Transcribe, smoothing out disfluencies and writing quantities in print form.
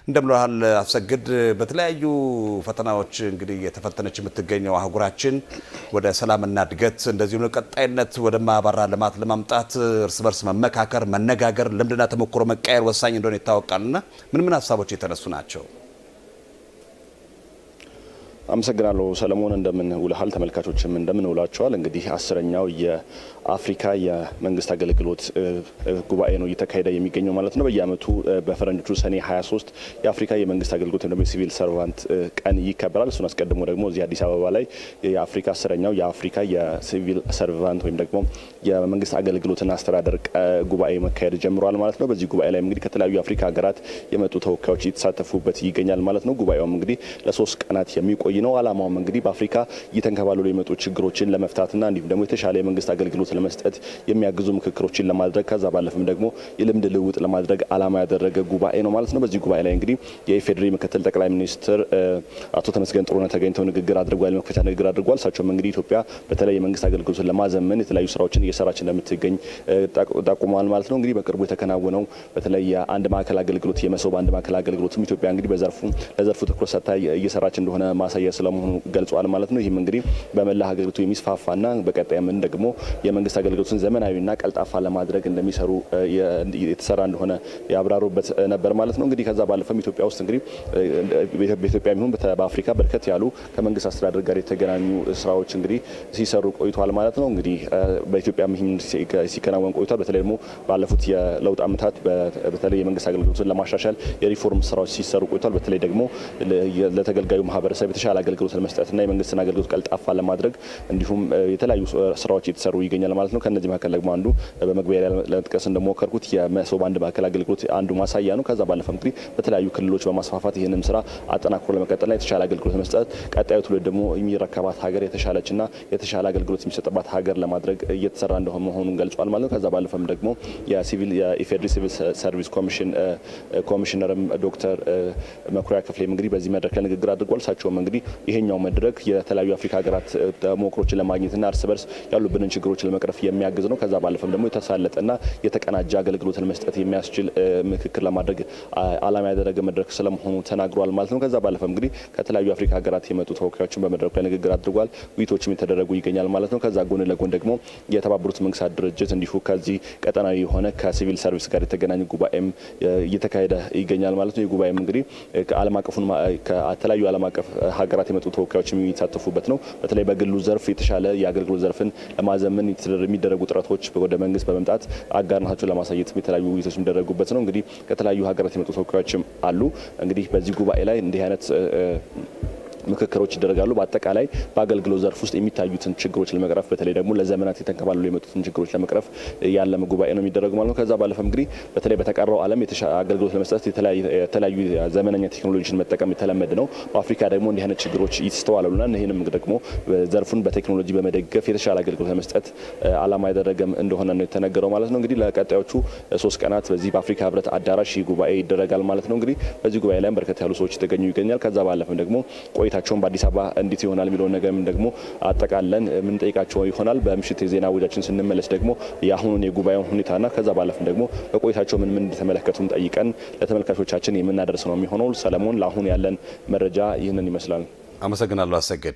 እንደምሏል አሰግድ በተለያዩ ፈተናዎች እንግዲህ የተፈተነች የምትገኘው አህጉራችን ወደ ሰላምና እድገት እንደዚሁ ቀጣይነት ወደ ማባራ ልማት ለማምጣት እርስ በርስ መመካከር መነጋገር ልምድና ተሞክሮ መቀየር ወሳኝ እንደሆነ ይታወቃልና ምን ሐሳቦች የተነሱ ናቸው? አመሰግናለሁ ሰለሞን እንደምን ውለሃል ተመልካቾችም እንደምን ውላችኋል እንግዲህ 10ኛው የአፍሪካ የመንግስት አገልግሎት ጉባኤ ነው እየተካሄደ የሚገኘው ማለት ነው በየአመቱ በፈረንጆቹ ሰኔ 23 የአፍሪካ የመንግስት አገልግሎት እንደም ሲቪል ሰርቫንት ቀን ይከበራል እሱን አስቀድሞ ደግሞ እዚህ አዲስ አበባ ላይ የአፍሪካ 10ኛው የአፍሪካ የሲቪል ሰርቫንት ወይም ደግሞ የመንግስት አገልግሎትና አስተዳደር ጉባኤ መካሄድ ጀምሯል ማለት ነው በዚህ ጉባኤ ላይ እንግዲህ ከተለያዩ የአፍሪካ ሀገራት የመጡ ተወካዮች እየተሳተፉበት ይገኛል ማለት ነው ጉባኤው እንግዲህ ለ3 ቀናት የሚቆይ ነው አላማው እንግዲህ በአፍሪካ እየተንከባለሉ የመጡ ችግሮችን ለመፍታትና እንዲሁም ደግሞ የተሻለ የመንግስት አገልግሎት ለመስጠት የሚያግዙ ምክክሮችን ለማድረግ ከዛ ባለፈም ደግሞ የልምድ ልውውጥ ለማድረግ አላማ ያደረገ ጉባኤ ነው ማለት ነው በዚህ ጉባኤ ላይ እንግዲህ የኢፌዴሪ ምክትል ጠቅላይ ሚኒስትር አቶ ተመስገን ጥሩነህ ተገኝተው ንግግር አድርጓል መክፈቻ ንግግር አድርጓል እሳቸውም እንግዲህ ኢትዮጵያ በተለይ የመንግስት አገልግሎትን ለማዘመን የተለያዩ ስራዎችን እየሰራች እንደምትገኝ ጠቁመዋል ማለት ነው እንግዲህ በቅርቡ የተከናወነው በተለይ የአንድ ማዕከል አገልግሎት የመሶብ አንድ ማዕከል አገልግሎትም ኢትዮጵያ እንግዲህ ለዘርፉ ትኩረት ሰጥታ እየሰራች እንደሆነ ማሳያ ስለመሆኑ ገልጿል ማለት ነው ይህም እንግዲህ በመላ ሀገሪቱ የሚስፋፋና በቀጣይም ደግሞ የመንግስት አገልግሎትን ዘመናዊና ቀልጣፋ ለማድረግ እንደሚሰሩ የተሰራ እንደሆነ ያብራሩበት ነበር ማለት ነው እንግዲህ ከዛ ባለፈም ኢትዮጵያ ውስጥ እንግዲህ በኢትዮጵያ የሚሆን በአፍሪካ በርከት ያሉ ከመንግስት አስተዳደር ጋር የተገናኙ ስራዎች እንግዲህ ሲሰሩ ቆይቷል ማለት ነው እንግዲህ በኢትዮጵያ ሲከናወን ቆይቷል በተለይ ደግሞ ባለፉት የለውጥ አመታት በተለይ የመንግስት አገልግሎትን ለማሻሻል የሪፎርም ስራዎች ሲሰሩ ቆይቷል በተለይ ደግሞ ለተገልጋዩ ማህበረሰብ የተሻለ አገልግሎት ለመስጠትና የመንግስትን አገልግሎት ቀልጣፋ ለማድረግ እንዲሁም የተለያዩ ስራዎች እየተሰሩ ይገኛል ማለት ነው ከነዚህ መካከል ደግሞ አንዱ በመግቢያ ላይ ለመጥቀስ እንደሞከርኩት የመሶብ አንድ ማዕከል አገልግሎት አንዱ ማሳያ ነው ከዛ ባለፈ እንግዲህ በተለያዩ ክልሎች በማስፋፋት ይህንን ስራ አጠናክሮ ለመቀጠልና የተሻለ አገልግሎት መስጠት ቀጣዩ ትውልድ ደግሞ የሚረከባት ሀገር የተሻለችና የተሻለ አገልግሎት የሚሰጥባት ሀገር ለማድረግ እየተሰራ እንደሆነ መሆኑን ገልጿል ማለት ነው ከዛ ባለፈም ደግሞ የኢፌዴሪ ሲቪል ሰርቪስ ኮሚሽነርም ዶክተር መኩሪያ ክፍሌም እንግዲህ በዚህ መድረክ ላይ ንግግር አድርጓል እሳቸውም እንግዲህ ይሄኛው መድረክ የተለያዩ አፍሪካ ሀገራት ተሞክሮችን ለማግኘትና እርስ በርስ ያሉብንን ችግሮች ለመቅረፍ የሚያግዝ ነው ከዛ ባለፈም ደግሞ የተሳለጠና የተቀናጀ አገልግሎትን መስጠት የሚያስችል ምክክር ለማድረግ አላማ ያደረገ መድረክ ስለመሆኑ ተናግሯል ማለት ነው ከዛ ባለፈም እንግዲህ ከተለያዩ አፍሪካ ሀገራት የመጡ ተወካዮችን በመድረኩ ላይ ንግግር አድርጓል ውይይቶችም የተደረጉ ይገኛል ማለት ነው ከዛ ጎን ለጎን ደግሞ የተባበሩት መንግስታት ድርጅት እንዲሁ ከዚህ ቀጠናዊ የሆነ ከሲቪል ሰርቪስ ጋር የተገናኘ ጉባኤም እየተካሄደ ይገኛል ማለት ነው የጉባኤም እንግዲህ ከዓለም አቀፉን ከተለያዩ ዓለም አቀፍ ሀገራት የመጡ ተወካዮች የሚሳተፉበት ነው በተለይ በግሉ ዘርፍ የተሻለ የአገልግሎት ዘርፍን ለማዘመን የሚደረጉ ጥረቶች ወደ መንግስት በመምጣት አጋርነታቸውን ለማሳየት የተለያዩ ውይይቶች የሚደረጉበት ነው እንግዲህ ከተለያዩ ሀገራት የመጡ ተወካዮችም አሉ እንግዲህ በዚህ ጉባኤ ላይ እንዲህ አይነት ምክክሮች ይደረጋሉ በአጠቃላይ በአገልግሎት ዘርፍ ውስጥ የሚታዩትን ችግሮች ለመቅረፍ በተለይ ደግሞ ለዘመናት የተንከባለሉ የመጡትን ችግሮች ለመቅረፍ ያለመ ጉባኤ ነው የሚደረገው ማለት ነው ከዛ ባለፈ እንግዲህ በተለይ በተቀረው ዓለም የተሻለ አገልግሎት ለመስጠት የተለያዩ ዘመናኛ ቴክኖሎጂን መጠቀም የተለመደ ነው በአፍሪካ ደግሞ እንዲህ አይነት ችግሮች ይስተዋላሉና ይሄንም ደግሞ ዘርፉን በቴክኖሎጂ በመደገፍ የተሻለ አገልግሎት ለመስጠት አላማ ያደረገም እንደሆነ ነው የተነገረው ማለት ነው እንግዲህ ለቀጣዮቹ 3 ቀናት በዚህ በአፍሪካ ህብረት አዳራሽ ጉባኤ ይደረጋል ማለት ነው እንግዲህ በዚህ ጉባኤ ላይ በርከት ያሉ ሰዎች ተገኙ ይገኛል ከዛ ባለፈ ደግሞ ቆይታቸውን በአዲስ አበባ እንዴት ይሆናል የሚለው ነገርም ደግሞ አጠቃለን ምን ጠይቃቸው ይሆናል በምሽት የዜና ውጃችን ስንመለስ ደግሞ ያሁኑን የጉባኤውን ሁኔታና ከዛ ባለፈ ደግሞ በቆይታቸው ምን እንደተመለከቱም ጠይቀን ለተመልካቾቻችን የምናደርስ ነው የሚሆነው ሰለሞን ለአሁን ያለን መረጃ ይህንን ይመስላል አመሰግናለሁ አሰግድ